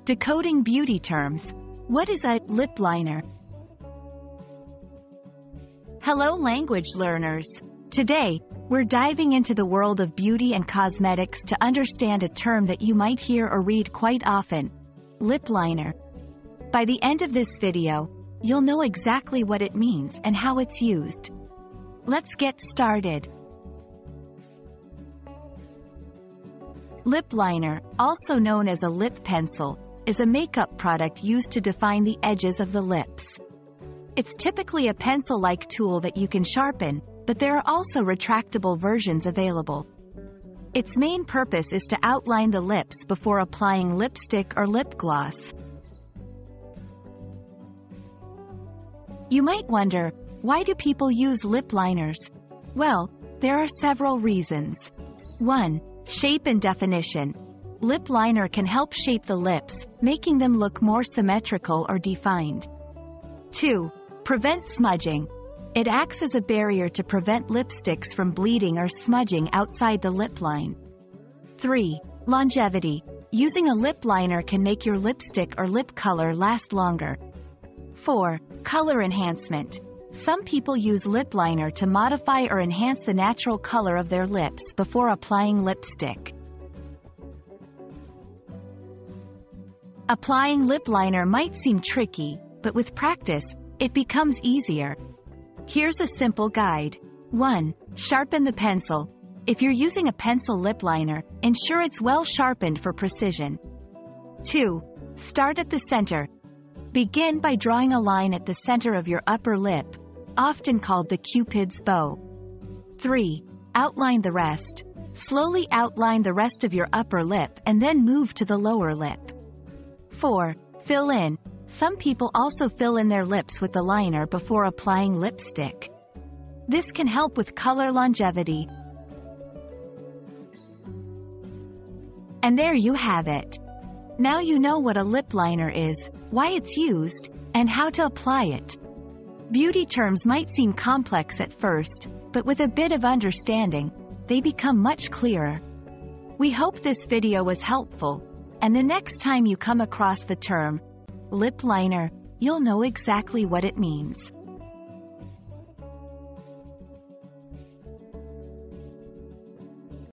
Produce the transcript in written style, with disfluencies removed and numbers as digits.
Decoding Beauty Terms. What is a lip liner? Hello language learners. Today, we're diving into the world of beauty and cosmetics to understand a term that you might hear or read quite often: lip liner. By the end of this video, you'll know exactly what it means and how it's used. Let's get started. Lip liner, also known as a lip pencil, is a makeup product used to define the edges of the lips. It's typically a pencil-like tool that you can sharpen, but there are also retractable versions available. Its main purpose is to outline the lips before applying lipstick or lip gloss. You might wonder, why do people use lip liners? Well, there are several reasons. 1. Shape and definition. Lip liner can help shape the lips, making them look more symmetrical or defined. 2. Prevent smudging. It acts as a barrier to prevent lipsticks from bleeding or smudging outside the lip line. 3. Longevity. Using a lip liner can make your lipstick or lip color last longer. 4. Color enhancement. Some people use lip liner to modify or enhance the natural color of their lips before applying lipstick. Applying lip liner might seem tricky, but with practice, it becomes easier. Here's a simple guide. 1. Sharpen the pencil. If you're using a pencil lip liner, ensure it's well sharpened for precision. 2. Start at the center. Begin by drawing a line at the center of your upper lip, often called the Cupid's bow. 3. Outline the rest. Slowly outline the rest of your upper lip and then move to the lower lip. 4. Fill in. Some people also fill in their lips with the liner before applying lipstick. This can help with color longevity. And there you have it. Now you know what a lip liner is, why it's used, and how to apply it. Beauty terms might seem complex at first, but with a bit of understanding, they become much clearer. We hope this video was helpful, and the next time you come across the term lip liner, you'll know exactly what it means.